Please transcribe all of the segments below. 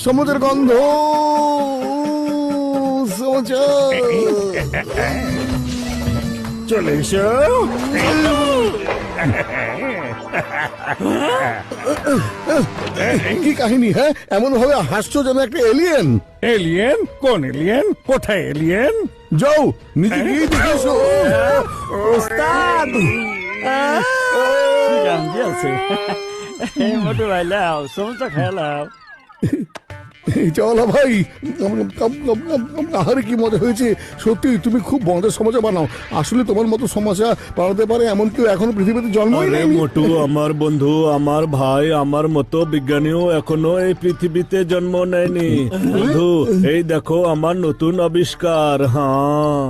সমুদ্রের গন্ধ, চলে এসো। কি কাহিনী? হ্যাঁ, এমন ভাবে হাসছো যেন একটা এলিয়েন। এলিয়েন? কোন এলিয়েন? কোথায় এলিয়েন? যাও নিজে গিয়ে দেখেছো। ওস্তাদ গান্ধী আছে মোটু ভাই লাও সমস্যা খেলাও। চলো ভাই, আহারে কি মজা হয়েছে। সত্যি তুমি খুব মজার সমস্যা বানাও। আসলে তোমার মতো সমস্যা বানাতে পারে এমন কেউ এখনো পৃথিবীতে জন্মই আরে নেই। মোটু, আমার বন্ধু, আমার ভাই, আমার মতো বিজ্ঞানীও এখনো এই পৃথিবীতে জন্ম নেয়নি। বন্ধু, এই দেখো আমার নতুন আবিষ্কার। হ্যাঁ,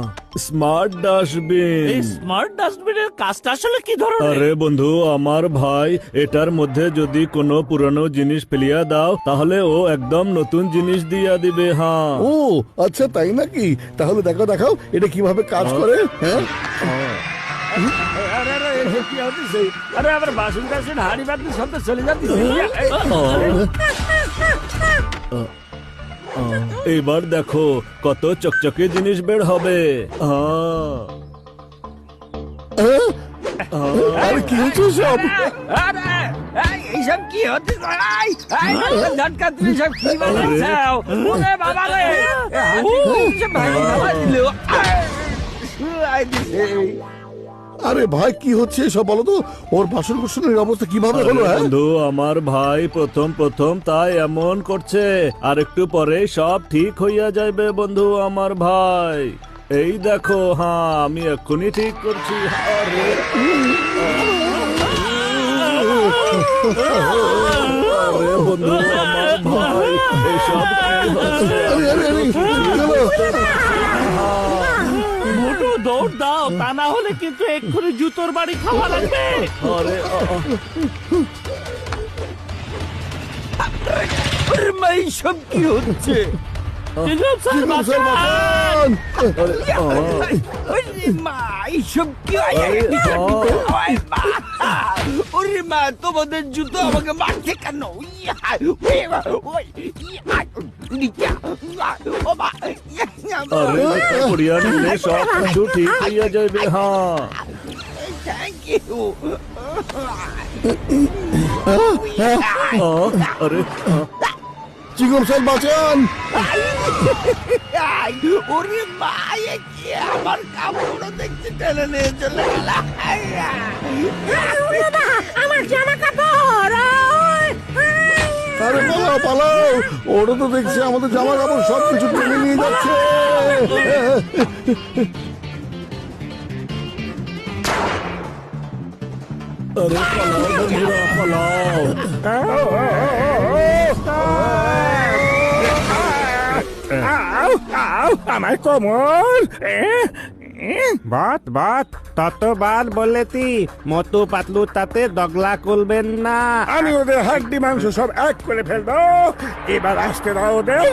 স্মার্ট এই ডাস্টবিন। স্মার্ট ডাস্টবিনের কাজটা আসলে কি ধরনের? আরে বন্ধু, আমার ভাই, এটার মধ্যে যদি কোনো পুরানো জিনিস ফেলিয়া দাও তাহলে ও একদম নতুন জিনিস দিয়া দিবে। হ্যাঁ। ও আচ্ছা, তাই নাকি? তাহলে দেখাও এটা কিভাবে কাজ করে। হ্যাঁ, আরে আরে এসব কি হচ্ছে? আরে আবার বাসন টাসন হাড়ি বাতি সব তো চলে যাচ্ছে। এবার দেখো কত চকচকে জিনিস বের হবে। হ্যাঁ। আরে কি হচ্ছে সব? আরে এইসব কি হচ্ছে? ঝটকা তুমি সব কি বানাচ্ছাও? ওরে বাবা রে, আরে ভাই কি হচ্ছে সব বলো তো। ওর বাসন কোসনের অবস্থা কিভাবে হলো? হ্যাঁ, বন্ধু, আমার ভাই প্রথম তাই এমন করছে, আর একটু পরে সব ঠিক হইয়া যাবে বন্ধু আমার ভাই। এই দেখো, হ্যাঁ আমি এক্ষুনি ঠিক করছি। আরে আরে বন্ধু আমার ভাই, এসব কি হচ্ছে? চলো। মোটু দৌড় দাও, তা না হলে কিন্তু এক্ষুনি জুতোর বাড়ি খাওয়া লাগবে। আরে এইসব কি হচ্ছে? স্যার, বাঁচান। ওরে মা, তোমাদের জুতো আমাকে মারছে কেন? আরে পড়িয়া নিলে সব কিছু ঠিক হইয়া যাবে। হ্যাঁ। Thank you. আরে চিকন স্যার বাঁচান। ওরে মা, আমার কাপড় দেখতে টেনে নিয়ে চলে গেল। আমার জামা কাপড়। আরে পালাও। ওরা তো দেখছে আমাদের জামা কাপড় সবকিছু টেনে নিয়ে যাচ্ছে। আরে পালাও বন্ধুরা, পালাও। আমার কোমর। বাত ততবার বলেছি মতো পাতলু তাতে দগলা করবেন না। আমি ওদের হাড্ডি মাংস সব এক করে ফেলবো। এবার আসতে দাও ওদের।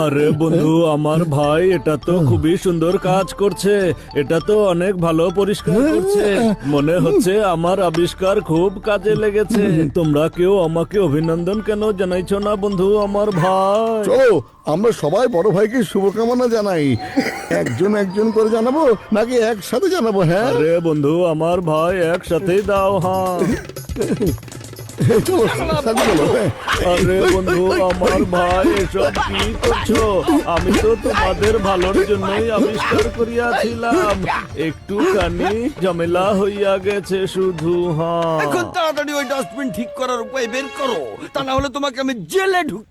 আরে বন্ধু, আমার ভাই এটা তো খুবই সুন্দর কাজ করছে। এটা তো অনেক ভালো পরিষ্কার করছে। মনে হচ্ছে আমার আবিষ্কার খুব কাজে লেগেছে। তোমরা কেউ আমাকে অভিনন্দন কেন জানাইছো না বন্ধু আমার ভাই? চলো আমরা সবাই বড় ভাইকে শুভকামনা জানাই। একজন করে জানাবো নাকি একসাথে জানাবো? হ্যাঁ, আরে বন্ধু আমার ভাই, একসাথেই দাও। হ্যাঁ। চলো সাথে চলো। আরে বন্ধু আমার ভাই, এসব কি করছো? আমি তো তোমাদের ভালোর জন্যই আবিষ্কার করিয়াছিলাম। একটুখানি ঝামেলা হইয়া গেছে শুধু। হ্যাঁ, এখন তাড়াতাড়ি ওই ডাস্টবিন ঠিক করার উপায় বের করো, তা না হলে তোমাকে আমি জেলে ঢুক